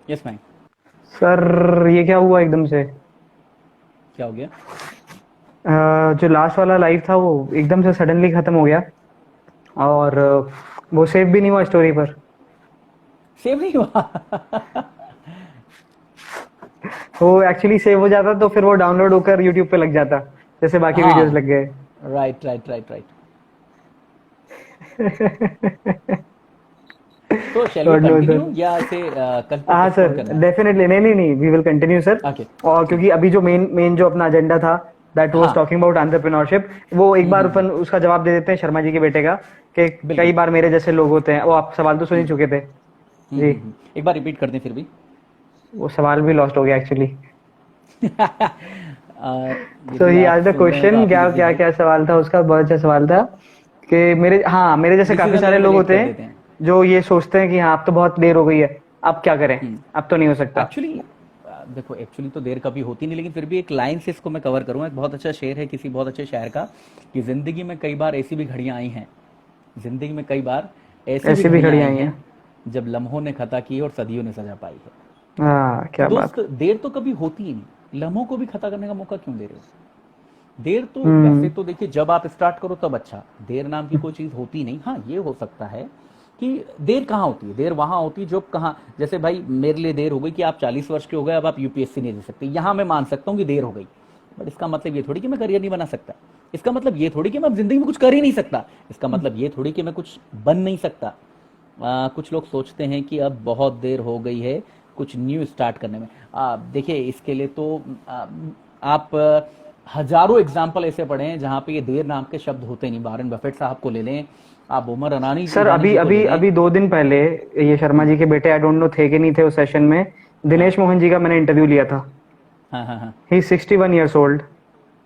Yes ma'am. Sir ये क्या हुआ एकदम से? क्या हो गया? जो लास्ट वाला लाइव था वो एकदम से सडनली खत्म हो गया। और वो सेव भी नहीं हुआ स्टोरी पर। सेव नहीं हुआ? वो एक्चुअली सेव हो जाता तो फिर वो डाउनलोड होकर यूट्यूब पे लग जाता, जैसे बाकी वीडियोस हाँ, लग गए। Right right right right. तो shall we go now continue sir. या इसे कल पे हाँ पोस्टपोन सर, करना है? डेफिनेटली, नहीं नहीं नहीं, we will continue sir. Okay, और ठीक क्योंकि है। अभी जो मेन मेन जो अपना एजेंडा था, दैट वाज हाँ। टॉकिंग अबाउट एंटरप्रेन्योरशिप, वो एक बार हम्म। अपन उसका जवाब दे देते हैं शर्मा जी के बेटे का। कि कई बिल्कुल। बार मेरे जैसे लोग होते हैं, वो आप सवाल तो सुन ही हम्म चुके थे। जी। एक बार रिपीट कर दें फिर भी। वो सवाल भी लॉस्ट हो गया एक्चुअली। सो यदि ही आप आज द सुन रहे हैं तो क्वेश्चन, आपकी क्या जिंदगी क्या भाई। क्या सवाल था उसका, बहुत अच्छा सवाल था। कि मेरे जैसे काफी डिसीजन सारे लेने में लोग लेट होते कर हैं देते हैं। जो ये सोचते हैं कि हाँ अब तो बहुत देर हो गई है, अब क्या करें, अब तो नहीं हो सकता। एक्चुअली देखो, एक्चुअली तो देर कभी होती नहीं, लेकिन फिर भी एक लाइन से इसको मैं कवर करूंगा। एक बहुत अच्छा शेर है किसी बहुत अच्छे शायर का, कि जिंदगी में कई बार ऐसी भी घड़ियां आई हैं, जिंदगी में कई बार ऐसी भी ऐसी भी घड़ियां घड़ी आई आई हैं हैं। जब लम्हों ने खता की और सदियों ने सजा पाई है। हाँ, तो क्या बात। दोस्त, देर तो कभी होती ही नहीं, लम्हों को भी खता करने का मौका क्यों दे रहे हो? देर तो वैसे हम्म। तो देखिए, जब आप स्टार्ट करो तब अच्छा, देर नाम की कोई चीज होती नहीं। हाँ, ये हो सकता है कि देर कहाँ होती है, देर वहां होती है जो कहाँ, जैसे भाई मेरे लिए देर हो गई कि आप 40 वर्ष के हो गए, अब आप यूपीएससी नहीं दे सकते, यहां मैं मान सकता हूँ कि देर हो गई। बट इसका मतलब ये थोड़ी कि मैं करियर नहीं बना सकता। इसका मतलब ये थोड़ी कि मैं अब जिंदगी में कुछ कर ही नहीं सकता। इसका मतलब ये थोड़ी कि मैं कुछ बन नहीं सकता। कुछ लोग सोचते हैं कि अब बहुत देर हो गई है कुछ न्यू स्टार्ट करने में। देखिए, इसके लिए तो आ, आप हजारों एग्जाम्पल ऐसे पढ़े हैं जहां पे ये देर नाम के शब्द होते नहीं। वारेन बफेट साहब को ले लें, आप उमर सर ईरानी अभी जी को ले अभी लें। अभी 2 दिन पहले ये शर्मा हम्म। जी के बेटे, आई डोंट नो थे कि नहीं थे उस सेशन में, हाँ दिनेश मोहन जी का मैंने इंटरव्यू लिया था। हाँ हाँ हाँ। He 61 years old.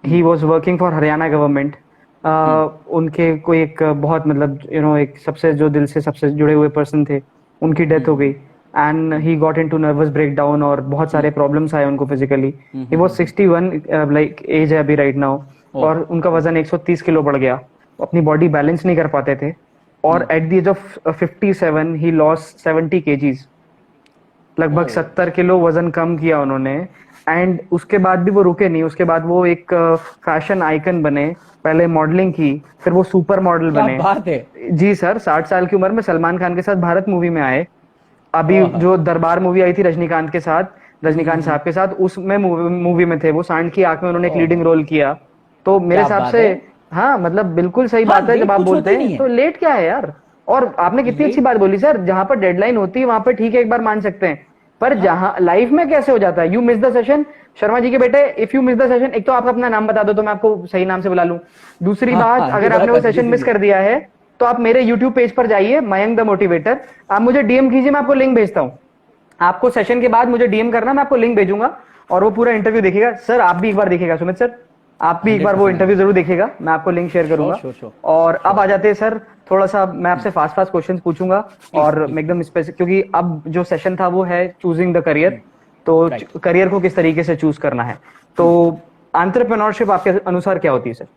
He hmm was working for Haryana government. Hmm उनके कोई एक बहुत मतलब एक सबसे जो दिल से सबसे जुड़े हुए पर्सन थे, उनकी डेथ हो गई। And hmm he got into nervous breakdown और बहुत हम्म सारे प्रॉब्लम्स आए उनको physically. He was hmm. 61, like age है अभी राइट नाउ। ओह। और उनका वजन 130 किलो बढ़ गया। अपनी बॉडी बैलेंस नहीं कर पाते थे। और hmm. At the age of 57 he loss 70 KGs. लगभग ओह। 70 किलो वजन कम किया उन्होंने। एंड उसके बाद भी वो रुके नहीं, उसके बाद वो एक फैशन आइकन बने। पहले मॉडलिंग की, फिर वो सुपर मॉडल क्या बने। बात है! जी सर, 60 साल की उम्र में सलमान खान के साथ भारत मूवी में आए। अभी ओह। जो दरबार मूवी आई थी रजनीकांत के साथ, रजनीकांत साहब के साथ, उसमें मूवी में थे वो, सांड की आंख में उन्होंने एक ओह, लीडिंग रोल किया। तो मेरे क्या हिसाब बात से, है! हाँ मतलब बिल्कुल सही हाँ, बात है जब लेट आप कुछ बोलते होती हैं, नहीं तो है। लेट क्या है यार। और आपने कितनी अच्छी लेट। बात बोली सर, जहां पर डेडलाइन होती है वहां पर ठीक है, एक बार मान सकते हैं। पर हाँ जहां लाइफ में कैसे हो जाता है, you miss the session. Sharma ji के बेटे, if you miss the session, एक तो आप अपना नाम बता दो तो मैं आपको सही नाम से बुला लूं। दूसरी हाँ बात, हाँ, ये अगर बड़ा आपने वो सेशन मिस कंफ्यूजिंग है। कर दिया है, तो आप मेरे यूट्यूब पेज पर जाइए, मयंक द मोटिवेटर। आप मुझे डीएम कीजिए, मैं आपको लिंक भेजता हूँ। आपको सेशन के बाद मुझे डीएम करना, मैं आपको लिंक भेजूंगा। और वो पूरा इंटरव्यू देखिएगा सर, आप भी एक बार देखिएगा सुमित सर। आप भी एक बार वो 100% इंटरव्यू आएगा। जरूर देखिएगा, मैं आपको लिंक शेयर श्योर करूंगा। Sure sure. और अब श्योर आ श्योर। जाते हैं सर, थोड़ा सा मैं आपसे फास्ट फास्ट क्वेश्चंस पूछूंगा। प्लीज और प्लीज एकदम प्लीज। स्पेसिफिक, क्योंकि अब जो सेशन था वो है चूजिंग द करियर। तो राइट। करियर को किस तरीके से चूज करना है। तो एंटरप्रेन्योरशिप आपके अनुसार क्या होती है सर?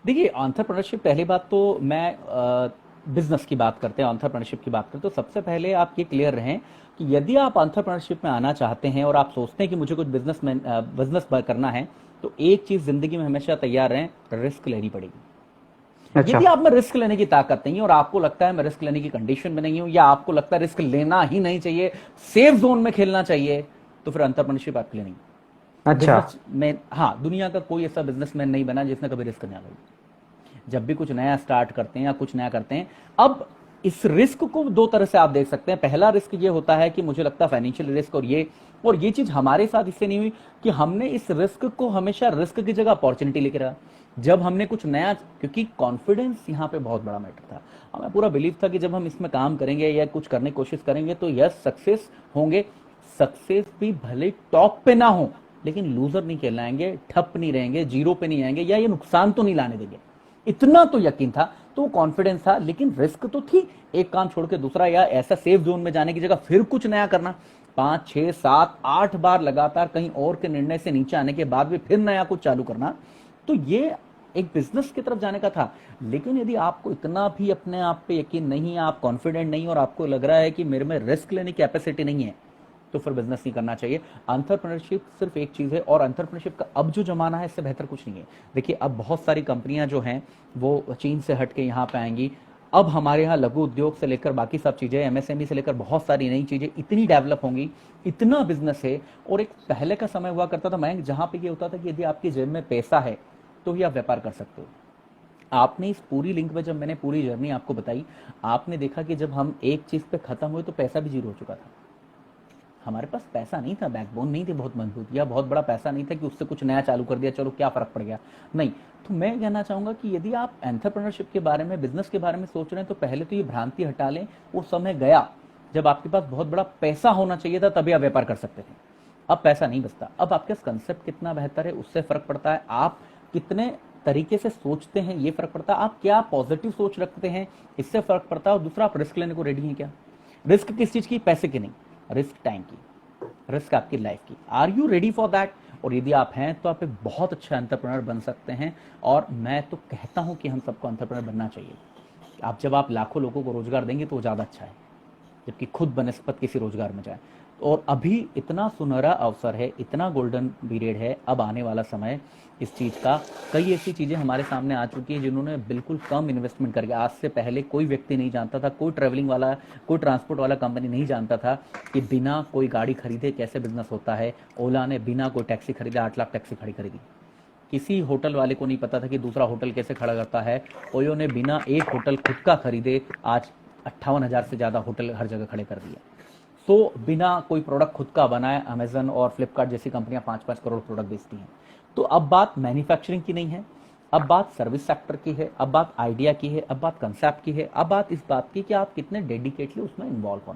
देखिए, एंटरप्रेन्योरशिप, पहली बात तो मैं बिजनेस की बात करते हैं, एंटरप्रेन्योरशिप की बात करते हैं, तो सबसे पहले आप ये क्लियर रहें कि यदि आप एंटरप्रेन्योरशिप में आना चाहते हैं और आप सोचते हैं कि मुझे कुछ बिजनेस करना है, तो एक चीज जिंदगी में हमेशा तैयार रहें, रिस्क लेनी पड़ेगी। अच्छा। यदि आप में रिस्क लेने की ताकत नहीं है और आपको लगता है मैं रिस्क लेने की कंडीशन में नहीं हूं, या आपको लगता है रिस्क लेना ही नहीं चाहिए, सेफ जोन में खेलना चाहिए, तो फिर एंटरप्रेन्योरशिप आपके लिए नहीं। अच्छा। बिजनेस में, हाँ, दुनिया का कोई ऐसा बिजनेसमैन नहीं बना जिसने कभी रिस्क नहीं लिया। जब भी कुछ नया स्टार्ट करते हैं या कुछ नया करते हैं, अब इस रिस्क को दो तरह से आप देख सकते हैं। पहला रिस्क ये होता है कि मुझे लगता है फाइनेंशियल रिस्क, और ये चीज हमारे साथ इससे नहीं हुई कि हमने इस रिस्क को हमेशा रिस्क की जगह अपॉर्चुनिटी लेकर रहा। जब हमने कुछ नया, क्योंकि कॉन्फिडेंस यहां पे बहुत बड़ा मैटर था। हमें पूरा बिलीव था कि जब हम इसमें काम करेंगे या कुछ करने की कोशिश करेंगे तो यस, सक्सेस होंगे। सक्सेस भी भले टॉप पे ना हो, लेकिन लूजर नहीं कहलाएंगे, ठप नहीं रहेंगे, जीरो पे नहीं आएंगे, या ये नुकसान तो नहीं लाने देंगे। इतना तो यकीन था, तो कॉन्फिडेंस था, लेकिन रिस्क तो थी। एक काम छोड़ के दूसरा, या ऐसा सेफ जोन में जाने की जगह फिर कुछ नया करना, 5 6 7 8 बार लगातार कहीं और के निर्णय से नीचे आने के बाद भी फिर नया कुछ चालू करना, तो ये एक बिजनेस की तरफ जाने का था। लेकिन यदि आपको इतना भी अपने आप पे यकीन नहीं है, आप कॉन्फिडेंट नहीं, और आपको लग रहा है कि मेरे में रिस्क लेने की कैपेसिटी नहीं है, तो फिर बिजनेस नहीं करना चाहिए। एंटरप्रेन्योरशिप सिर्फ एक चीज़ है, और एंटरप्रेन्योरशिप का अब जो जमाना है इससे बेहतर कुछ नहीं है। देखिए अब बहुत सारी कंपनियां जो हैं वो चीन से हट के यहाँ पे आएंगी। अब हमारे यहाँ लघु उद्योग से लेकर बाकी सब चीज़ें, एमएसएमई से लेकर बहुत सारी नई चीज़ें इतनी डेवलप होंगी, इतना बिजनेस है। और एक पहले का समय हुआ करता था मैं, जहाँ पे ये होता था कि यदि आपकी जेब में पैसा है तो ही आप व्यापार कर सकते हो। आपने इस पूरी लिंक में, जब मैंने पूरी जर्नी आपको बताई, आपने देखा कि जब हम एक चीज़ पे खत्म हुए तो पैसा भी जीरो हो चुका था। हमारे पास पैसा नहीं था, बैकबोन नहीं थी बहुत मजबूत, या बहुत बड़ा पैसा नहीं था कि उससे कुछ नया चालू कर दिया चलो क्या फर्क पड़ गया, नहीं। तो मैं कहना चाहूंगा कि यदि आप एंटरप्रेन्योरशिप के बारे में, बिजनेस के बारे में सोच रहे हैं तो पहले तो ये भ्रांति हटा लें। वो समय गया जब आपके पास बहुत बड़ा पैसा होना चाहिए था, तभी आप व्यापार कर सकते थे। अब पैसा नहीं बचता। अब आपके कंसेप्ट कितना बेहतर है उससे फर्क पड़ता है, आप कितने तरीके से सोचते हैं ये फर्क पड़ता है, आप क्या पॉजिटिव सोच रखते हैं इससे फर्क पड़ता है। और दूसरा, आप रिस्क लेने को रेडी हैं क्या? रिस्क किस चीज की? पैसे की नहीं, रिस्क टाइम की, रिस्क आपकी लाइफ की। Are you ready for that? और यदि आप हैं तो आप एक बहुत अच्छा एंटरप्रेन्योर बन सकते हैं। और मैं तो कहता हूं कि हम सबको एंटरप्रेन्योर बनना चाहिए। जब आप लाखों लोगों को रोजगार देंगे तो ज़्यादा अच्छा है, जबकि खुद बनस्पत किसी रोजगार में जाए। और अभी इतना सुनहरा अवसर है, इतना गोल्डन पीरियड है अब आने वाला समय इस चीज़ का। कई ऐसी चीज़ें हमारे सामने आ चुकी हैं जिन्होंने बिल्कुल कम इन्वेस्टमेंट करके, आज से पहले कोई व्यक्ति नहीं जानता था, कोई ट्रैवलिंग वाला, कोई ट्रांसपोर्ट वाला कंपनी नहीं जानता था कि बिना कोई गाड़ी खरीदे कैसे बिजनेस होता है। ओला ने बिना कोई टैक्सी खरीदे 8 लाख टैक्सी खड़ी खरीदी। किसी होटल वाले को नहीं पता था कि दूसरा होटल कैसे खड़ा करता है। ओयो ने बिना एक होटल खुद का खरीदे आज 58,000 से ज़्यादा होटल हर जगह खड़े कर दिए। तो बिना कोई प्रोडक्ट खुद का बनाए अमेजन और फ्लिपकार्ट जैसी कंपनियां 5-5 करोड़ प्रोडक्ट बेचती हैं। तो अब बात मैन्युफैक्चरिंग की नहीं है, अब बात सर्विस सेक्टर की है, अब बात आइडिया की है, अब बात कंसेप्ट की है, अब बात इस बात की कि आप कितने डेडिकेटली उसमें इन्वॉल्व हों।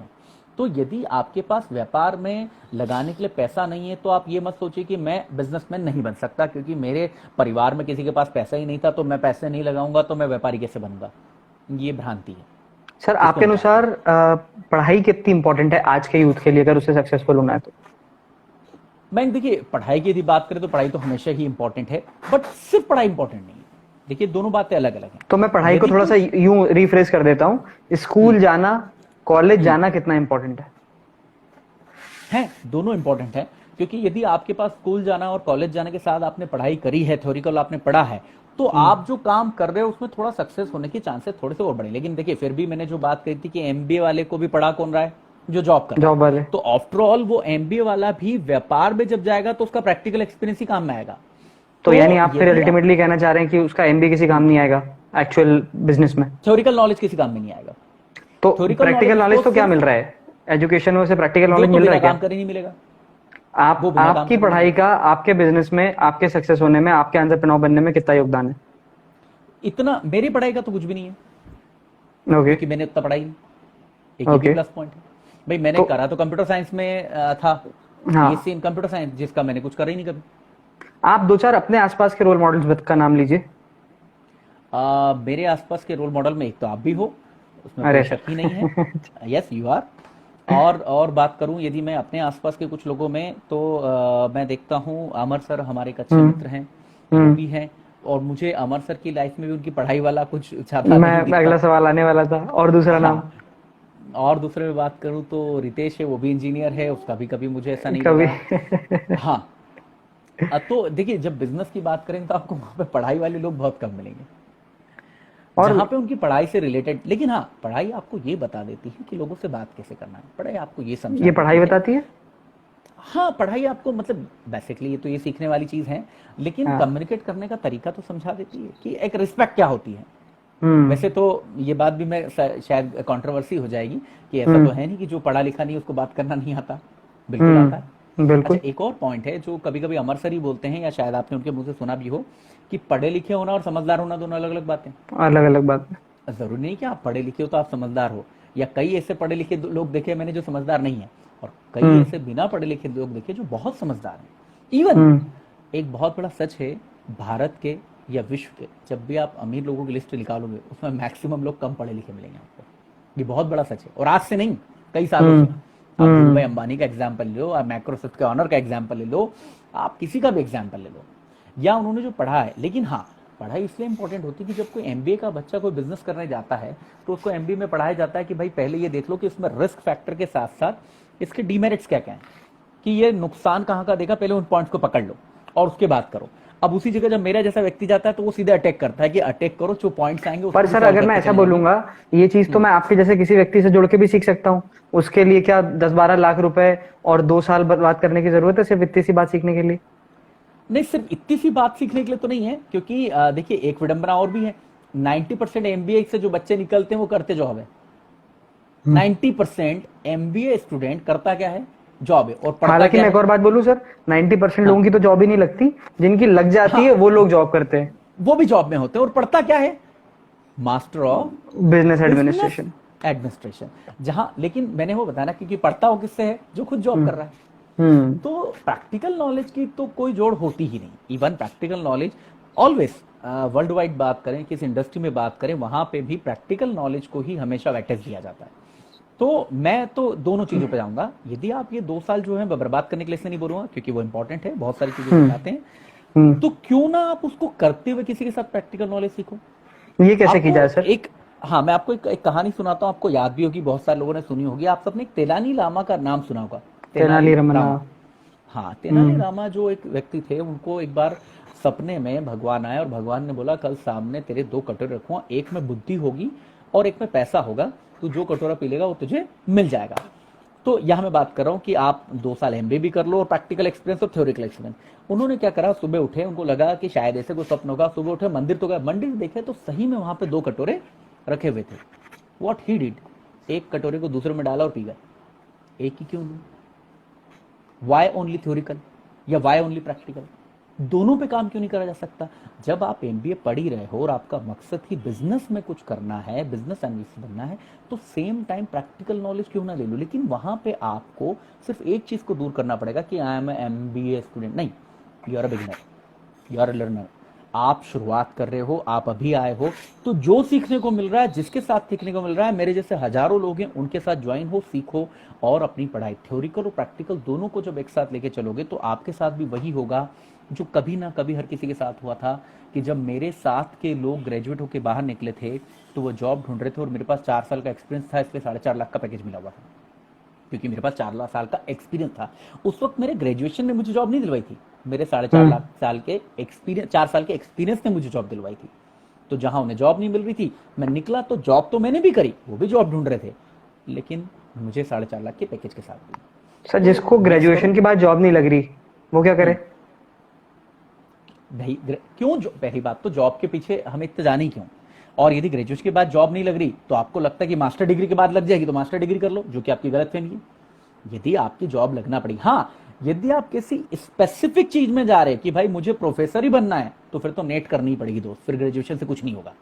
तो यदि आपके पास व्यापार में लगाने के लिए पैसा नहीं है तो आप ये मत सोचिए कि मैं बिजनेसमैन नहीं बन सकता क्योंकि मेरे परिवार में किसी के पास पैसा ही नहीं था, तो मैं पैसे नहीं लगाऊंगा तो मैं व्यापारी कैसे बनूंगा। ये भ्रांति है। सर आपके अनुसार पढ़ाई कितनी इंपॉर्टेंट है आज के यूथ के लिए अगर उसे सक्सेसफुल होना है तो? मैं देखिए, पढ़ाई की यदि बात करें तो पढ़ाई तो हमेशा ही इंपॉर्टेंट है, बट सिर्फ पढ़ाई इंपॉर्टेंट नहीं है। देखिए दोनों बातें अलग अलग हैं। तो मैं पढ़ाई को थोड़ा सा यूं रिफ्रेश कर देता हूँ, स्कूल जाना, कॉलेज जाना कितना इंपॉर्टेंट है? दोनों इंपॉर्टेंट है, क्योंकि यदि आपके पास स्कूल जाना और कॉलेज जाने के साथ आपने पढ़ाई करी है, थ्योरिकल आपने पढ़ा है, तो आप जो काम कर रहे हो उसमें थोड़ा सक्सेस होने के चांसेस थोड़े से और बढ़े। लेकिन देखिए फिर भी मैंने जो बात कही थी कि एमबीए वाले को भी पढ़ा कौन रहा है? जो जॉब कर रहा है। जॉब वाले। तो आफ्टर ऑल वो एमबीए वाला भी व्यापार में जब जाएगा तो उसका प्रैक्टिकल एक्सपीरियंस ही काम में आएगा। तो यानी आप फिर अल्टीमेटली कहना चाह रहे हैं कि उसका एमबीए किसी काम नहीं आएगा एक्चुअल बिजनेस में? थ्योरिकल नॉलेज किसी काम में नहीं आएगा। तो प्रैक्टिकल नॉलेज तो क्या मिल रहा है? एजुकेशन में से प्रैक्टिकल नॉलेज मिल रहा है क्या? काम कर ही नहीं मिलेगा। आपकी पढ़ाई का आपके बिजनेस में, आपके सक्सेस होने में, आपके एंटरप्रेन्योर बनने में कितना योगदान है? इतना मेरी पढ़ाई का तो कुछ भी नहीं है। ओके। क्योंकि मैंने उतना पढ़ाई नहीं। एक ही प्लस पॉइंट है भाई, मैंने करा तो कंप्यूटर साइंस में था, बीएससी इन कंप्यूटर साइंस, जिसका मैंने कुछ करा ही नहीं कभी। आप दो चार अपने आसपास के रोल मॉडल्स का नाम लीजिए। मेरे आसपास के रोल मॉडल में एक तो आप भी हो, उसमें कोई शक ही नहीं है। Yes you are. और बात करूं यदि मैं अपने आसपास के कुछ लोगों में, तो मैं देखता हूं अमर सर हमारे एक अच्छे मित्र हैं, वो भी हैं। और मुझे अमर सर की लाइफ में भी उनकी पढ़ाई वाला कुछ ज्यादा मैं अगला सवाल आने वाला था। और दूसरा नाम? और दूसरे में बात करूं तो रितेश है, वो भी इंजीनियर है, उसका भी कभी मुझे ऐसा नहीं कभी लगा। हाँ, तो देखिए जब बिजनेस की बात करें तो आपको वहां पे पढ़ाई वाले लोग बहुत कम मिलेंगे, और जहाँ पे उनकी पढ़ाई से रिलेटेड। लेकिन हाँ, पढ़ाई आपको ये बता देती है कि लोगों से बात कैसे करना है। पढ़ाई आपको ये समझा, ये पढ़ाई बताती है। हाँ, पढ़ाई आपको मतलब बेसिकली ये तो ये सीखने वाली चीज है, लेकिन कम्युनिकेट करने का तरीका तो समझा देती है कि एक रिस्पेक्ट क्या होती है। वैसे तो ये बात भी मैं शायद कंट्रोवर्सी हो जाएगी कि ऐसा तो है नहीं कि जो पढ़ा लिखा नहीं उसको बात करना नहीं आता, बिल्कुल आता है। बिल्कुल। अच्छा, एक और पॉइंट है जो कभी कभी अमर सर ही बोलते हैं, या शायद आपने उनके मुंह से सुना भी हो, कि पढ़े लिखे होना और समझदार होना दोनों अलग अलग बातें। अलग अलग बात। जरूरी नहीं कि आप पढ़े लिखे हो तो आप समझदार हो, या कई ऐसे पढ़े लिखे लोग देखे मैंने जो समझदार नहीं है, और कई ऐसे बिना पढ़े लिखे लोग देखे जो बहुत समझदार हैं। इवन एक बहुत बड़ा सच है भारत के या विश्व के, जब भी आप अमीर लोगों की लिस्ट निकालोगे उसमें मैक्सिमम लोग कम पढ़े लिखे मिलेंगे आपको। ये बहुत बड़ा सच है, और आज से नहीं, कई सालों से। आप धीरू भाई अंबानी का एग्जाम्पल ले लो, आप माइक्रोसॉफ्ट के ऑनर का एग्जाम्पल ले लो, आप किसी का भी एग्जाम्पल ले लो, या उन्होंने जो पढ़ा है। लेकिन हाँ, पढ़ाई इसलिए इंपॉर्टेंट होती है कि जब कोई एमबीए का बच्चा कोई बिजनेस करने जाता है तो उसको एमबीए में पढ़ाया जाता है कि भाई पहले ये देख लो कि उसमें रिस्क फैक्टर के साथ साथ इसके डीमेरिट्स क्या क्या हैं, कि ये नुकसान कहाँ का देखा, पहले उन पॉइंट्स को पकड़ लो और उसके बाद करो। अब उसी जगह जब मेरा जैसा व्यक्ति जाता है तो वो सीधे अटैक करता है कि अटैक करो, जो पॉइंट्स आएंगे पर उसको सर solve अगर मैं करते ऐसा चले जाएंगे। बोलूंगा, ये चीज तो मैं आपके जैसे किसी व्यक्ति से जुड़ के भी सीख सकता हूँ, उसके लिए क्या 10-12 लाख रुपए और 2 साल बर्बाद करने की जरूरत है सिर्फ इतनी सी बात सीखने के लिए? नहीं, सिर्फ इतनी सी बात सीखने के लिए तो नहीं है, क्योंकि देखिए एक विडंबना और भी है, 90% एमबीए से जो बच्चे निकलते हैं वो करते जॉब है। 90% एमबीए स्टूडेंट करता क्या है, जॉब है। और पढ़ता हालांकि क्या मैं एक है, और बात बोलूं सर, 90% लोगों हाँ की तो जॉब ही नहीं लगती, जिनकी लग जाती है हाँ, वो लोग जॉब करते हैं। वो भी जॉब में होते हैं और पढ़ता क्या है, master of business business administration. Administration. जहां लेकिन मैंने वो बताया ना, क्योंकि पढ़ता हो किससे है, जो खुद जॉब कर रहा है। हम्म। तो प्रैक्टिकल नॉलेज की तो कोई जोड़ होती ही नहीं। Even practical knowledge always, world wide बात करें, किस इंडस्ट्री में बात करें, वहां पे भी प्रैक्टिकल नॉलेज को ही हमेशा वेटेज दिया जाता है। तो मैं तो दोनों चीजों पे जाऊंगा। यदि आप ये 2 साल जो है बर्बाद करने के लिए इसलिए नहीं बोलूंगा, क्योंकि वो इंपॉर्टेंट है, बहुत सारी चीजें सिखाते हैं, हम्म। तो क्यों ना आप उसको करते हुए किसी के साथ प्रैक्टिकल नॉलेज सीखो। ये कैसे की आपको जाए सर? एक, हाँ मैं आपको एक कहानी सुनाता हूँ, आपको याद भी होगी, बहुत सारे लोगों ने सुनी होगी। आप सबने एक तेनाली लामा का नाम सुना होगा, तेनाली तेनाली रमना। रामा। हाँ, तेनाली रामा जो एक व्यक्ति थे, उनको एक बार सपने में भगवान आए और भगवान ने बोला, कल सामने तेरे 2 कटोरे रखूंगा, एक में बुद्धि होगी और एक में पैसा होगा, तू जो कटोरा पी लेगा वो तुझे मिल जाएगा। तो यहां मैं बात कर रहा हूं कि आप 2 साल एमबीए भी कर लो और प्रैक्टिकल एक्सपीरियंस और थ्योरिकल एक्सपीरियंस। उन्होंने क्या करा, सुबह उठे, उनको लगा कि शायद ऐसे कोई स्वप्न होगा, सुबह उठे, मंदिर तो गए, मंदिर देखे तो सही में वहां पे 2 कटोरे रखे हुए थे। व्हाट ही डिड, एक कटोरे को दूसरे में डाला और पी गए। एक ही क्यों नहीं, वाई ओनली थ्योरिकल या वाई ओनली प्रैक्टिकल, दोनों पे काम क्यों नहीं करा जा सकता? जब आप एमबीए पढ़ ही रहे हो और आपका मकसद ही बिजनेस में कुछ करना है, बिजनेस एनालिस्ट बनना है, तो सेम टाइम प्रैक्टिकल नॉलेज क्यों ना ले लो। लेकिन वहां पे आपको सिर्फ एक चीज को दूर करना पड़ेगा कि आई एम एमबीए स्टूडेंट, नहीं, you are a beginner, you are a learner. आप शुरुआत कर रहे हो, आप अभी आए हो, तो जो सीखने को मिल रहा है, जिसके साथ सीखने को मिल रहा है, मेरे जैसे हजारों लोग हैं, उनके साथ ज्वाइन हो, सीखो और अपनी पढ़ाई, थ्योरिकल और प्रैक्टिकल दोनों को जब एक साथ लेके चलोगे तो आपके साथ भी वही होगा जो कभी ना कभी हर किसी के साथ हुआ था, कि जब मेरे साथ के लोग ग्रेजुएट होकर बाहर निकले थे तो वो जॉब ढूंढ रहे थे और मेरे पास 4 साल का एक्सपीरियंस था, इसलिए 4.5 लाख का पैकेज मिला हुआ था, क्योंकि मेरे पास 4 साल का एक्सपीरियंस था। उस वक्त मेरे ग्रेजुएशन ने मुझे जॉब नहीं दिलवाई थी, मेरे 4.5 लाख साल के एक्सपीरियंस, 4 साल के एक्सपीरियंस ने मुझे जॉब दिलवाई थी। तो जहां उन्हें जॉब नहीं मिल रही थी, मैं निकला, तो जॉब तो मैंने भी करी, वो भी जॉब ढूंढ रहे थे, लेकिन मुझे 4.5 लाख के पैकेज के साथ दी। सर तो जिसको मैच करो। ग्रेजुएशन के बाद जॉब नहीं लग रही, वो क्या करे? भाई क्यों, पहली बात तो जॉब के पीछे हमें इतना जाने ही क्यों? और यदि ग्रेजुएशन के बाद जॉब नहीं लग रही तो आपको लगता है कि मास्टर डिग्री के बाद लग जाएगी, तो मास्टर डिग्री कर लो, जो कि आपकी गलत फहमी है। यदि आपकी जॉब लगना पड़ी, हाँ, यदि आप किसी स्पेसिफिक चीज में जा रहे हैं कि भाई मुझे प्रोफेसर ही बनना है, तो फिर तो नेट करनी पड़ेगी दोस्त, फिर ग्रेजुएशन से कुछ नहीं होगा,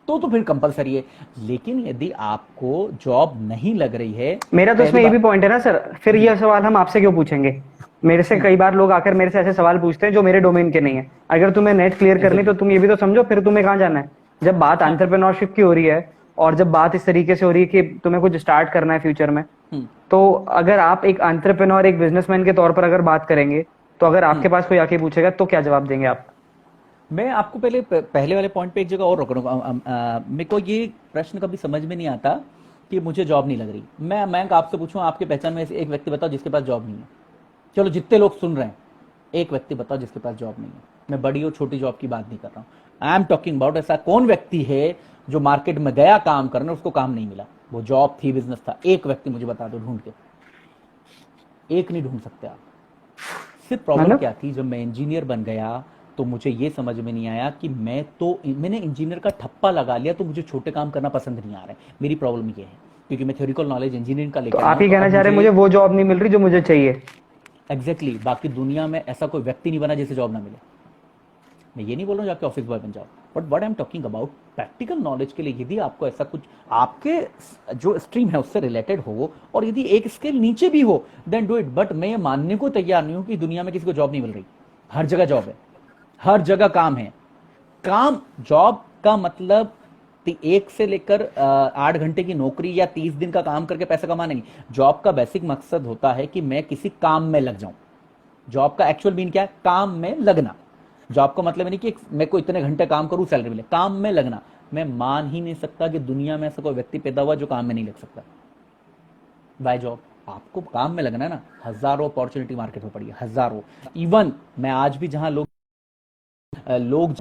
तो फिर कंपलसरी है। लेकिन यदि आपको जॉब नहीं लग रही है, मेरा तो पहली इसमें ये भी बात, पॉइंट है ना सर, फिर ये सवाल हम आपसे क्यों पूछेंगे? मेरे से कई बार लोग आकर मेरे से ऐसे सवाल पूछते हैं जो मेरे डोमेन के नहीं है। अगर तुम्हें नेट क्लियर करनी तो एग्जैक्टली, तुम ये भी तो समझो फिर तुम्हें कहाँ जाना है। जब बात हाँ, एंटरप्रेन्योरशिप की हो रही है और जब बात इस तरीके से हो रही है कि तुम्हें कुछ स्टार्ट करना है फ्यूचर में, तो अगर आप एक एंटरप्रेन्योर, एक बिजनेसमैन के तौर पर अगर बात करेंगे, तो अगर आपके पास कोई आके पूछेगा तो क्या जवाब देंगे आप? मैं आपको पहले वाले पॉइंट पे एक जगह और रोकूंगा। मेरे को ये प्रश्न कभी समझ में नहीं आता कि मुझे जॉब नहीं लग रही। मैं आपसे पूछूं, आपके पहचान में से एक व्यक्ति बताओ जिसके पास जॉब नहीं है। चलो जितने लोग सुन रहे हैं, एक व्यक्ति बताओ जिसके पास जॉब नहीं है। मैं बड़ी और छोटी जॉब की बात नहीं कर रहा हूं, आई एम टॉकिंग अबाउट ऐसा कौन व्यक्ति है जो मार्केट में गया काम करने, उसको काम नहीं मिला, वो जॉब थी, बिजनेस था, एक व्यक्ति मुझे बता दो ढूंढ के। एक नहीं ढूंढ सकते आप। सिर्फ प्रॉब्लम मतलब क्या थी, जब मैं इंजीनियर बन गया तो मुझे ये समझ में नहीं आया कि मैंने इंजीनियर का ठप्पा लगा लिया, तो मुझे छोटे काम करना पसंद नहीं आ रहा है। मेरी प्रॉब्लम ये है, क्योंकि मैं थ्योरिकल नॉलेज इंजीनियरिंग का तो लेकर आप आया ही हूं, तो कहना अब चाह रहे हैं मुझे वो जॉब नहीं मिल रही जो मुझे चाहिए? एग्जैक्टली बाकी दुनिया में ऐसा कोई व्यक्ति नहीं बना जिसे जॉब ना मिले। मैं ये नहीं बोल रहा हूँ जाके ऑफिस बॉय बन जाओ, but what I am talking about practical knowledge के लिए, यदि आपको ऐसा कुछ आपके जो स्ट्रीम है उससे रिलेटेड हो, और यदि एक स्केल नीचे भी हो, देन डू इट। बट मैं ये मानने को तैयार नहीं हूं कि दुनिया में किसी को जॉब नहीं मिल रही। हर जगह जॉब है, हर जगह काम है। काम, जॉब का मतलब 1 से लेकर 8 घंटे की नौकरी या 30 दिन का काम करके पैसा कमाना नहीं। जॉब का बेसिक मकसद होता है कि मैं किसी काम में लग जाऊं। जॉब का एक्चुअल मीन क्या है? काम में लगना। जॉब का मतलब नहीं कि मैं को इतने घंटे काम करूं सैलरी मिले, काम में लगना। मैं मान ही नहीं सकता कि दुनिया में ऐसा कोई व्यक्ति पैदा हुआ जो काम में नहीं लग सकता। बाय जॉब, आपको काम में लगना है ना, हजारों अपॉर्चुनिटी मार्केट में पड़ी है, हजारों। इवन मैं आज भी जहां लोग लोग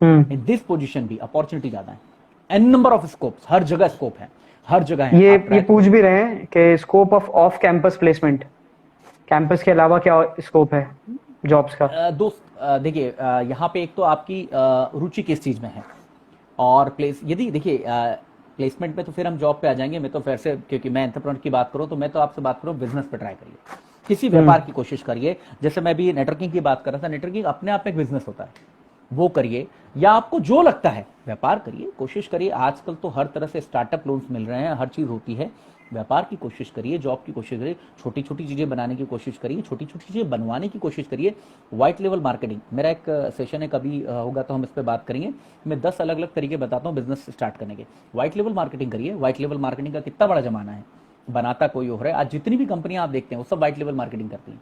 इन दिस पोजीशन भी अपॉर्चुनिटी ज्यादा है, एन नंबर ऑफ स्कोप्स, हर जगह स्कोप है, हर जगह है। ये पूछ भी रहे हैं कि scope off campus placement, campus के अलावा क्या स्कोप है जॉब्स का? दोस्त देखिए, यहाँ पे एक तो आपकी रुचि किस चीज में है, और प्लेस यदि देखिए प्लेसमेंट में तो फिर हम जॉब पे आ जाएंगे। मैं तो फिर से, क्योंकि मैं एंटरप्रेन्योर की बात करूं तो मैं तो आपसे बात करूं बिजनेस पे ट्राई करिए, किसी व्यापार की कोशिश करिए। जैसे मैं भी नेटवर्किंग की बात कर रहा था, नेटवर्किंग अपने आप में एक बिजनेस होता है, वो करिए, या आपको जो लगता है व्यापार करिए, कोशिश करिए। आजकल तो हर तरह से स्टार्टअप लोन्स मिल रहे हैं, हर चीज होती है। व्यापार की कोशिश करिए, जॉब की कोशिश करिए, छोटी छोटी चीजें बनाने की कोशिश करिए, छोटी छोटी चीजें बनवाने की कोशिश करिए। व्हाइट लेवल मार्केटिंग मेरा एक सेशन है, कभी होगा तो हम इस पर बात करेंगे। मैं 10 अलग अलग तरीके बताता हूँ बिजनेस स्टार्ट करने के। व्हाइट लेवल मार्केटिंग करिए। व्हाइट लेवल मार्केटिंग का कितना बड़ा जमाना है, बनाता कोई और है। आज जितनी भी कंपनियां आप देखते हैं वो सब व्हाइट लेवल मार्केटिंग करती हैं,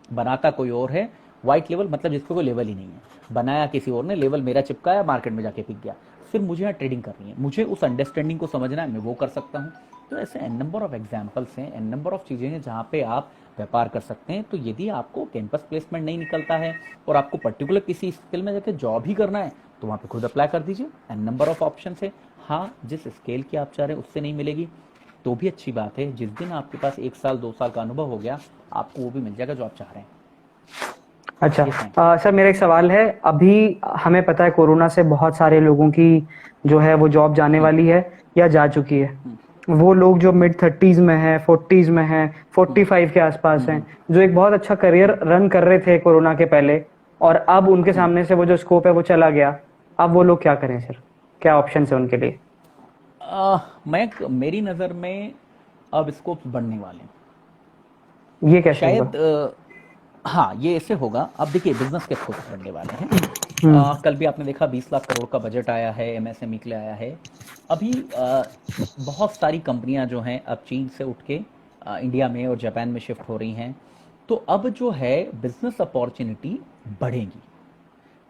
बनाता कोई और है। व्हाइट लेवल मतलब जिसको कोई लेवल ही नहीं है, बनाया किसी और ने, लेवल मेरा चिपकाया, मार्केट में जाके पिक गया। फिर मुझे यहाँ ट्रेडिंग करनी है, मुझे उस अंडरस्टैंडिंग को समझना है, मैं वो कर सकता हूँ। तो ऐसे एन नंबर ऑफ एग्जाम्पल्स हैं, एन नंबर ऑफ चीज़ें हैं जहाँ पे आप व्यापार कर सकते हैं। तो यदि आपको कैंपस प्लेसमेंट नहीं निकलता है और आपको पर्टिकुलर किसी स्किल में जाके जॉब ही करना है, तो वहाँ पे खुद अप्लाई कर दीजिए, एन नंबर ऑफ ऑप्शन है। हाँ, जिस स्केल की आप चाह रहे हैं उससे नहीं मिलेगी तो भी अच्छी बात है। जिस दिन आपके पास 1 साल 2 साल का अनुभव हो गया, आपको वो भी मिल जाएगा जो आप चाह रहे हैं। अच्छा, सर मेरा एक सवाल है। अभी हमें पता है कोरोना से बहुत सारे लोगों की जो है वो जॉब जाने वाली है या जा चुकी है। वो लोग जो मिड 30s में है, 40s में है, 45 के आसपास हैं, जो एक बहुत अच्छा करियर रन कर रहे थे कोरोना के पहले, और अब उनके सामने से वो जो स्कोप है वो चला गया, अब वो लोग क्या करें सर? क्या ऑप्शन है उनके लिए? मेरी नज़र में अब स्कोप्स बढ़ने वाले हैं। ये कैसे शायद होगा? हाँ, ये ऐसे होगा। अब देखिए बिजनेस के स्कोप्स बढ़ने वाले हैं। कल भी आपने देखा 20 लाख करोड़ का बजट आया है, एमएसएमई के लिए आया है। अभी बहुत सारी कंपनियां जो हैं अब चीन से उठ के इंडिया में और जापान में शिफ्ट हो रही हैं। तो अब जो है बिजनेस अपॉर्चुनिटी बढ़ेगी।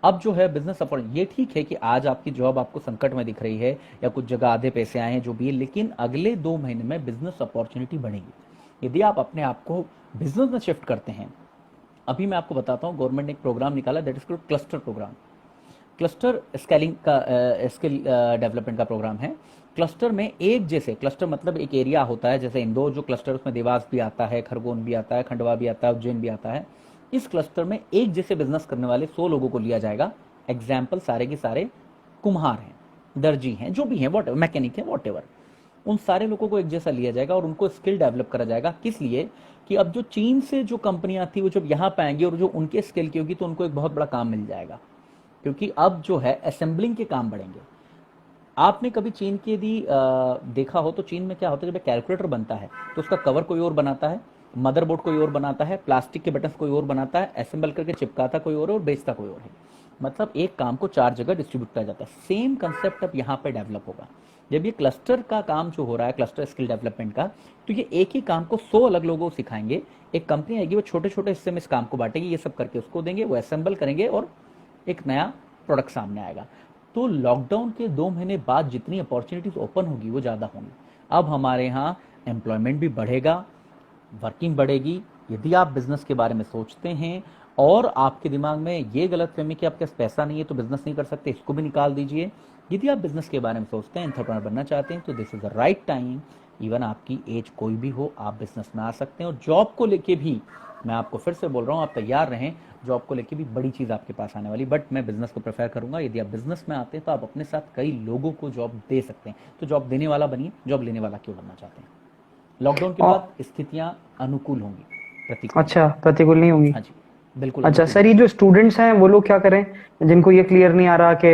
अब जो है बिजनेस अपॉर्चुनिटी, ये ठीक है कि आज आपकी जॉब आपको संकट में दिख रही है या कुछ जगह आधे पैसे आए हैं जो भी है, लेकिन अगले 2 महीने में बिजनेस अपॉर्चुनिटी बढ़ेगी यदि आप अपने आप को बिजनेस में शिफ्ट करते हैं। अभी मैं आपको बताता हूँ, गवर्नमेंट ने एक प्रोग्राम निकाला, that is called cluster program. Cluster scaling का स्किल डेवलपमेंट का प्रोग्राम है। क्लस्टर में एक जैसे, क्लस्टर मतलब एक एरिया होता है, जैसे इंदौर जो क्लस्टर, उसमें देवास भी आता है, खरगोन भी आता है, खंडवा भी आता है, उज्जैन भी आता है। इस क्लस्टर में एक जैसे बिजनेस करने वाले 100 लोगों को लिया जाएगा। एग्जाम्पल सारे के सारे कुम्हार हैं, दर्जी हैं, जो भी हैं, वॉट मैकेनिक है, वॉट एवर, उन सारे लोगों को एक जैसा लिया जाएगा और उनको स्किल डेवलप करा जाएगा। किस लिए? कि अब जो चीन से जो कंपनियां थी वो जब यहाँ पे आएंगी और जो उनके स्किल की होगी तो उनको एक बहुत बड़ा काम मिल जाएगा, क्योंकि अब जो है असेंबलिंग के काम बढ़ेंगे। आपने कभी चीन की यदि देखा हो तो चीन में क्या होता है, जब एक कैलकुलेटर बनता है तो उसका कवर कोई और बनाता है, मदरबोर्ड कोई और बनाता है, प्लास्टिक के बटन कोई और बनाता है, असेंबल करके चिपकाता कोई और बेचता कोई और है। मतलब एक काम को 4 जगह डिस्ट्रीब्यूट किया जाता है। सेम कंसेप्ट अब यहाँ पे डेवलप होगा। जब ये क्लस्टर का काम जो हो रहा है, क्लस्टर स्किल डेवलपमेंट का, तो ये एक ही काम को 100 अलग लोगों को सिखाएंगे। एक कंपनी आएगी, वो छोटे छोटे हिस्से में इस काम को बांटेगी, ये सब करके उसको देंगे, वो असेंबल करेंगे और एक नया प्रोडक्ट सामने आएगा। तो लॉकडाउन के 2 महीने बाद जितनी अपॉर्चुनिटीज ओपन होगी वो ज़्यादा होंगी। अब हमारे यहाँ एम्प्लॉयमेंट भी बढ़ेगा, वर्किंग बढ़ेगी। यदि आप बिजनेस के बारे में सोचते हैं और आपके दिमाग में ये गलतफहमी कि आपके पास पैसा नहीं है तो बिजनेस नहीं कर सकते, इसको भी निकाल दीजिए। यदि आप बिजनेस के बारे में सोचते हैं, एंटरप्रेन्योर बनना चाहते हैं, तो this is the right time. Even आपकी एज कोई भी हो, आप बिजनेस में आ सकते हैं। और जॉब को लेके भी मैं आपको फिर से बोल रहा हूँ, आप तैयार रहें, जॉब को लेके भी बड़ी चीज़ आपके पास आने वाली। बट मैं बिजनेस को प्रेफर करूंगा। यदि आप बिजनेस में आते हैं तो आप अपने साथ कई लोगों को जॉब दे सकते हैं। तो जॉब देने वाला बनिए, जॉब लेने वाला क्यों बनना चाहते हैं। लॉकडाउन के बाद स्थितियां अनुकूल होंगी, प्रतिकूल। अच्छा, प्रतिकूल नहीं होंगी? हाँ जी, बिल्कुल। अच्छा सर, ये जो स्टूडेंट्स हैं वो लोग क्या करें, जिनको ये क्लियर नहीं आ रहा कि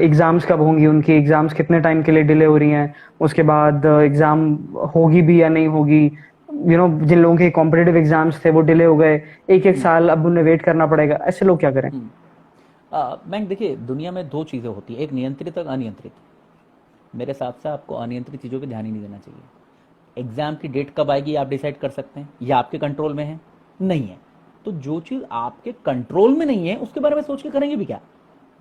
एग्जाम्स कब होंगी, उनकी एग्जाम्स कितने टाइम के लिए डिले हो रही हैं, उसके बाद एग्जाम होगी भी या नहीं होगी, जिन लोगों के कॉम्पिटिटिव एग्जाम्स थे वो डिले हो गए, एक साल अब उन्हें वेट करना पड़ेगा, ऐसे लोग क्या करें? मैं देखिए, दुनिया में 2 चीज़ें होती है, एक नियंत्रित और अनियंत्रित। मेरे हिसाब से आपको अनियंत्रित चीज़ों पर ध्यान ही नहीं देना चाहिए। एग्जाम की डेट कब आएगी आप डिसाइड कर सकते हैं, ये आपके कंट्रोल में है? नहीं है। तो जो चीज आपके कंट्रोल में नहीं है उसके बारे में सोच के करेंगे भी क्या?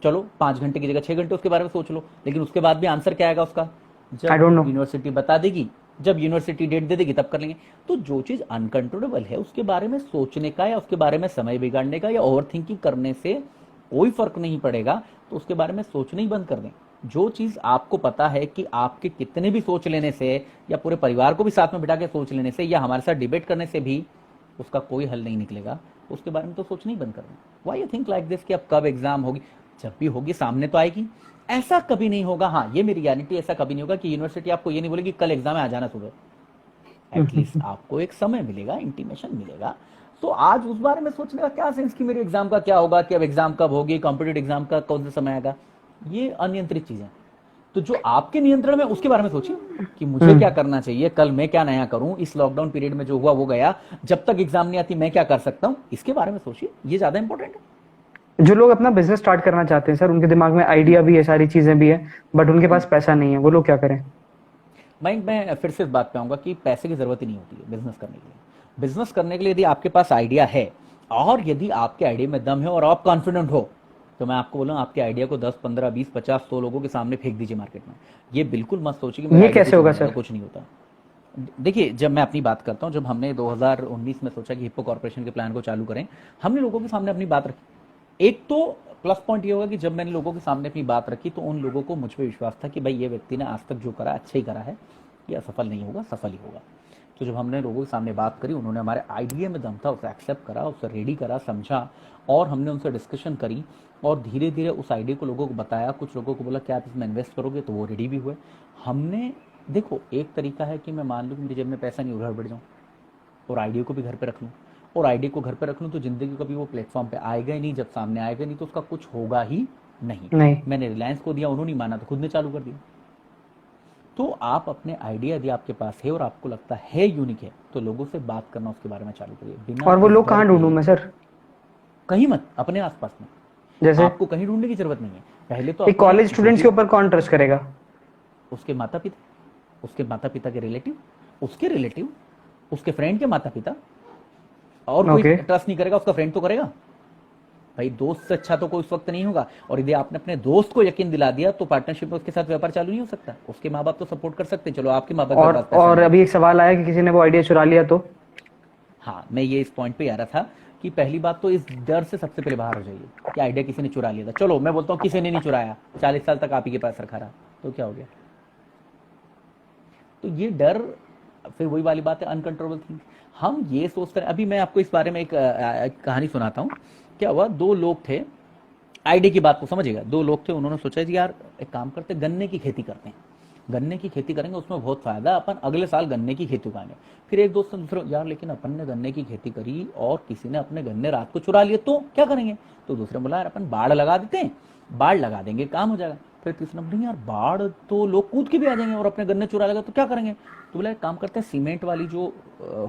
चलो 5 घंटे की जगह 6 घंटे उसके बारे में सोच लो, लेकिन उसके बाद भी आंसर क्या आएगा उसका? जब I don't know. यूनिवर्सिटी बता देगी, जब यूनिवर्सिटी डेट दे देगी तब कर लेंगे। तो जो चीज अनकंट्रोलेबल है उसके बारे में सोचने का या उसके बारे में समय बिगाड़ने का या ओवर थिंकिंग करने से कोई फर्क नहीं पड़ेगा, तो उसके बारे में सोचना ही बंद कर दें। जो चीज आपको पता है कि आपके कितने भी सोच लेने से या पूरे परिवार को भी साथ में बिठा के सोच लेने से या हमारे साथ डिबेट करने से भी उसका कोई हल नहीं निकलेगा, उसके बारे में तो सोचना ही बंद कर दें। Why you think like this कि अब कब एग्जाम होगी? जब भी होगी सामने तो आएगी। ऐसा कभी नहीं होगा, हाँ ये मेरी गारंटी, ऐसा कभी नहीं होगा कि यूनिवर्सिटी आपको ये नहीं बोलेगी कल एग्जाम है आ जाना सुबह। एटलीस्ट आपको एक समय मिलेगा, इंटीमेशन मिलेगा। तो आज उस बारे में सोचने का क्या सेंस कि मेरे एग्जाम का क्या होगा, कि अब एग्जाम कब होगी, कॉम्पिटेटिव एग्जाम का कौन सा समय आएगा, ये अनियंत्रित चीजें। तो जो आपके नियंत्रण में उसके बारे में सोचिए कि मुझे क्या करना चाहिए, कल मैं क्या नया करूं, इस लॉकडाउन पीरियड में जो हुआ वो गया, जब तक एग्जाम नहीं आती मैं क्या कर सकता हूं, इसके बारे में सोचिए। ये ज्यादा इंपॉर्टेंट है। जो लोग अपना बिजनेस स्टार्ट करना चाहते हैं सर, उनके दिमाग में आइडिया भी है, सारी चीजें भी है, बट उनके पास पैसा नहीं है, वो लोग क्या करें? मैं फिर से इस बात पे आऊंगा कि पैसे की जरूरत ही नहीं होती है बिजनेस करने के लिए। बिजनेस करने के लिए यदि आपके पास आइडिया है और यदि आपके आइडिया में दम है और आप कॉन्फिडेंट हो, तो मैं आपको बोलूं आपके आइडिया को 10, 15, 20, 50, 100 लोगों के सामने फेंक दीजिए मार्केट में। ये बिल्कुल मत सोचिए कि मेरा ये आइडिया कैसे कुछ होगा नहीं होगा, सर? कुछ नहीं होता। देखिए, जब मैं अपनी बात करता हूं, जब हमने 2019 में सोचा कि हिप्पो कॉर्पोरेशन के प्लान को चालू करें, हमने लोगों के सामने अपनी बात रखी। एक तो प्लस पॉइंट ये होगा कि जब मैंने लोगों के सामने अपनी बात रखी तो उन लोगों को मुझ पर विश्वास था कि भाई ये व्यक्ति ने आज तक जो करा अच्छा ही करा है, ये असफल नहीं होगा, सफल ही होगा। तो जब हमने लोगों के सामने बात करी, उन्होंने हमारे आइडिया में दम था, उसे एक्सेप्ट करा, उसे रेडी करा, समझा, और हमने उनसे डिस्कशन करी और धीरे धीरे उस आइडिया को लोगों को बताया। कुछ लोगों को बोला कि आप इसमें इन्वेस्ट करोगे, तो वो रेडी भी हुए। हमने देखो, एक तरीका है कि मैं मान लूँ कि मेरी जेब में पैसा नहीं, उधर बढ़ जाऊँ और आइडिया को भी घर पे रख लूँ, और आइडिया को घर पे रख लूँ तो जिंदगी कभी वो प्लेटफॉर्म पे आएगा ही नहीं। जब सामने आएगा नहीं तो उसका कुछ होगा ही नहीं। मैंने रिलायंस को दिया, उन्होंने माना तो खुद ने चालू कर दिया। तो आप अपने आइडिया यदि आपके पास है और आपको लगता है यूनिक है, तो लोगों से बात करना उसके बारे में चालू करिए। बिना और वो लोग कहाँ ढूंढूं मैं सर? कहीं मत, अपने आसपास में। जैसे आपको कहीं ढूंढने की जरूरत नहीं है। पहले तो एक कॉलेज स्टूडेंट्स के ऊपर कौन ट्रस्ट करेगा? उसके माता पिता, उसके माता पिता के रिलेटिव, उसके रिलेटिव, उसके फ्रेंड के माता पिता, और कोई ट्रस्ट नहीं करेगा, उसका फ्रेंड तो करेगा। भाई दोस्त से अच्छा तो कोई उस वक्त नहीं होगा। और यदि आपने अपने दोस्त को यकीन दिला दिया तो पार्टनरशिप में उसके साथ व्यापार चालू नहीं हो सकता। उसके माँ बाप तो सपोर्ट कर सकते हैं, चलो आपके माँ बाप और अभी एक सवाल आया कि किसी ने वो आइडिया चुरा लिया तो? हाँ, मैं ये इस पॉइंट पे आ रहा था कि पहली बात तो इस डर से सबसे पहले बाहर हो जाइए कि आइडिया किसी ने चुरा लिया था। चलो मैं बोलता हूँ किसी ने नहीं चुराया, 40 साल तक आप ही के पास रखा रहा, तो क्या हो गया? तो ये डर, फिर वही वाली बात है, अनकंट्रोलेबल थिंग। हम ये सोचते हैं। अभी मैं आपको इस बारे में एक कहानी सुनाता हूँ। क्या हुआ, दो लोग थे, आइडिया की बात को समझिएगा। दो लोग थे, उन्होंने सोचा कि यार एक काम करते, गन्ने की खेती करते हैं, गन्ने की खेती करेंगे, उसमें बहुत फायदा, अपन अगले साल गन्ने की खेती उगाएंगे। फिर एक दोस्त ने दूसरे, यार लेकिन अपन ने गन्ने की खेती करी और किसी ने अपने गन्ने रात को चुरा लिए तो क्या करेंगे? तो दूसरे बोला यार अपन बाढ़ लगा देते हैं, बाढ़ लगा देंगे, काम हो जाएगा। फिर तीसरा बोला यार बाढ़ तो लोग कूद के भी आ जाएंगे और अपने गन्ने चुरा लेगा तो क्या करेंगे? तो बोला एक काम करते हैं, सीमेंट वाली जो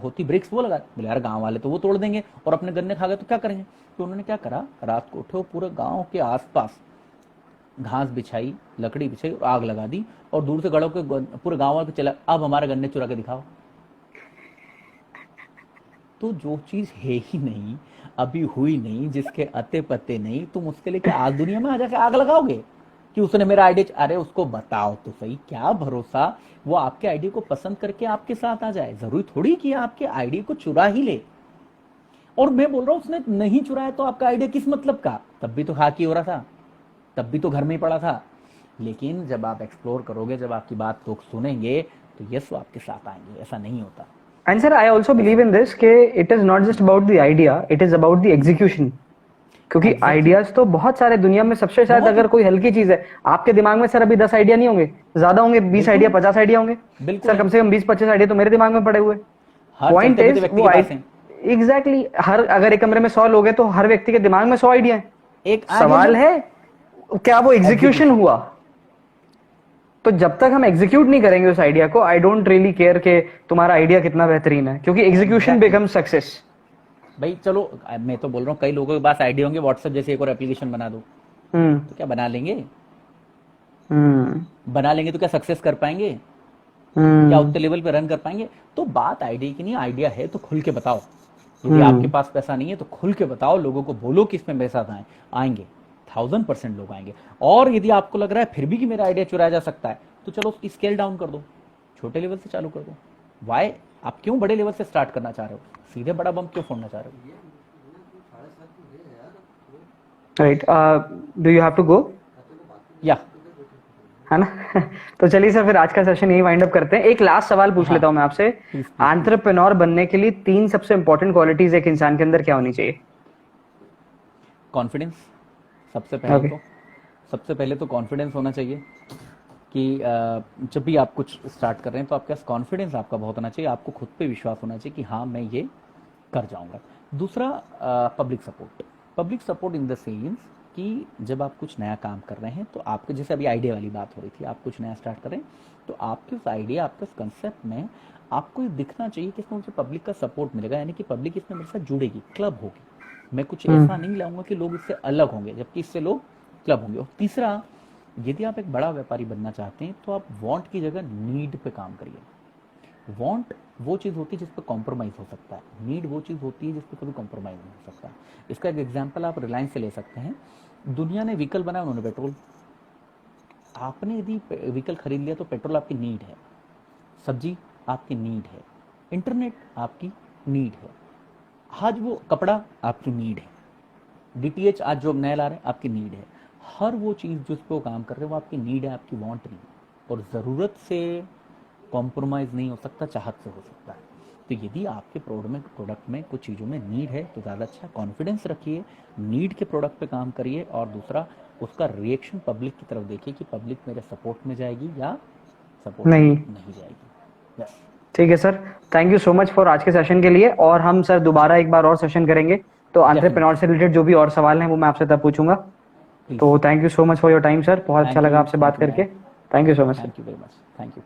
होती ब्रिक्स वो लगा। बोले यार गांव वाले तो वो तोड़ देंगे और अपने गन्ने खा गए तो क्या करेंगे? तो उन्होंने क्या करा, रात को उठे, पूरे गांव के आसपास घास बिछाई, लकड़ी बिछाई और आग लगा दी, और दूर से गड़ों के पूरे गांव वाले चला, अब हमारे गन्ने चुरा के दिखाओ। तो जो चीज है ही नहीं, अभी हुई नहीं, जिसके अते पत्ते नहीं, तुम उसके लिए क्या आज दुनिया में आ जाके आग लगाओगे कि उसने मेरा आइडिया? अरे उसको बताओ तो सही, क्या भरोसा वो आपके आइडिया को पसंद करके आपके साथ आ जाए। जरूरी थोड़ी कि आपके आइडिया को चुरा ही ले। और मैं बोल रहा हूं उसने नहीं चुराया तो आपका आइडिया किस मतलब का? तब भी तो खाकी हो रहा था, तब भी तो घर में ही पड़ा था। लेकिन जब आप एक्सप्लोर करोगे, जब आपकी बात लोग सुनेंगे, तो यस वो आपके साथ आएंगे। ऐसा नहीं होता। And sir I also believe in this कि it is not just about the idea, it is about the execution. क्योंकि आइडियाज तो बहुत सारे दुनिया में, सबसे शायद अगर कोई हल्की चीज है आपके दिमाग में सर, अभी 10 आइडिया नहीं होंगे, ज्यादा होंगे, 20 आइडिया, 50 आइडिया होंगे सर, कम से कम 20-25 आइडिया तो मेरे दिमाग में पड़े हुए। पॉइंट इज वो एग्जैक्टली, हर अगर एक कमरे में 100 लोग हैं तो हर व्यक्ति के दिमाग में 100 आइडिया है। एक सवाल है क्या वो एग्जीक्यूशन हुआ? तो जब तक हम एग्जीक्यूट नहीं करेंगे उस आइडिया को, आई डोंट रियली केयर कि तुम्हारा आइडिया कितना बेहतरीन है, क्योंकि एग्जीक्यूशन बिकम्स सक्सेस। भाई चलो, मैं तो बोल रहा हूँ कई लोगों के पास आइडिया होंगे, व्हाट्सएप जैसे एक और एप्लीकेशन बना दो, तो क्या बना लेंगे? बना लेंगे तो क्या सक्सेस कर पाएंगे? क्या उतने लेवल पे रन कर पाएंगे? तो बात आइडिया की नहीं, आइडिया है तो खुल के बताओ। यदि आपके पास पैसा नहीं है तो खुल के बताओ, लोगों को बोलो कि इसमें पैसा आएंगे, 1000% लोग आएंगे। और यदि आपको लग रहा है फिर भी कि मेरा आइडिया चुराया जा सकता है, तो चलो उसकी स्केल डाउन कर दो, छोटे लेवल से चालू कर दो। वाई आप क्यों बड़े लेवल से स्टार्ट करना चाह रहे हो, सीधे बड़ा बम क्यों फोड़ना चाह रहे हो? Right, do you have to go, या है ना? तो चलिए सर, फिर आज का सेशन यही वाइंड अप करते हैं। एक लास्ट सवाल पूछ लेता हूं मैं आपसे, एंटरप्रेन्योर बनने के लिए 3 सबसे इंपॉर्टेंट क्वालिटीज एक इंसान के अंदर क्या होनी चाहिए? कॉन्फिडेंस सबसे पहले Okay. तो सबसे पहले तो कॉन्फिडेंस होना चाहिए कि जब भी आप कुछ स्टार्ट कर रहे हैं तो आपके पास कॉन्फिडेंस आपका बहुत होना चाहिए, आपको खुद पे विश्वास होना चाहिए कि हाँ मैं ये कर जाऊंगा। दूसरा public support in the sense कि जब आप कुछ नया काम कर रहे हैं तो आपके, जैसे अभी आइडिया वाली बात हो रही थी, आप कुछ नया स्टार्ट कर रहे हैं तो आपके उस आइडिया, आपके उस कंसेप्ट में आपको ये दिखना चाहिए कि इसमें मुझे पब्लिक का सपोर्ट मिलेगा, यानी कि पब्लिक इसमें मेरे साथ जुड़ेगी, क्लब होगी। मैं कुछ ऐसा नहीं लाऊंगा कि लोग इससे अलग होंगे, जबकि इससे लोग क्लब होंगे। और तीसरा, यदि आप एक बड़ा व्यापारी बनना चाहते हैं तो आप वांट की जगह नीड पे काम करिए। वांट वो चीज़ होती है जिस पर कॉम्प्रोमाइज़ हो सकता है, नीड वो चीज़ होती है जिस पर कभी कॉम्प्रोमाइज़ नहीं हो सकता। इसका एक एग्जाम्पल आप रिलायंस से ले सकते हैं। दुनिया ने व्हीकल बनाया, उन्होंने पेट्रोल। आपने यदि व्हीकल खरीद लिया तो पेट्रोल आपकी नीड है, सब्जी आपकी नीड है, इंटरनेट आपकी नीड है, आज वो कपड़ा आपकी नीड है, डीटीएच आज जो नया ला रहे हैं आपकी नीड है। हर वो चीज़ जिस पे वो काम कर रहे हैं वो आपकी नीड है, आपकी वांट नहीं है। और ज़रूरत से कॉम्प्रोमाइज़ नहीं हो सकता, चाहत से हो सकता है। तो यदि आपके प्रोडक्ट में कुछ चीज़ों में नीड है तो ज़्यादा अच्छा, कॉन्फिडेंस रखिए, नीड के प्रोडक्ट पे काम करिए। और दूसरा, उसका रिएक्शन पब्लिक की तरफ देखिए कि पब्लिक मेरे सपोर्ट में जाएगी या सपोर्ट नहीं जाएगी। यस, ठीक है sir, thank you so much for आज के सेशन के लिए। और हम सर दोबारा एक बार और सेशन करेंगे, तो एंटरप्रेन्योर से रिलेटेड जो भी और सवाल हैं वो मैं आपसे तब पूछूंगा। तो thank you so much for your time sir, बहुत अच्छा लगा आपसे बात करके। Thank you so much sir. Thank you very much, thank you.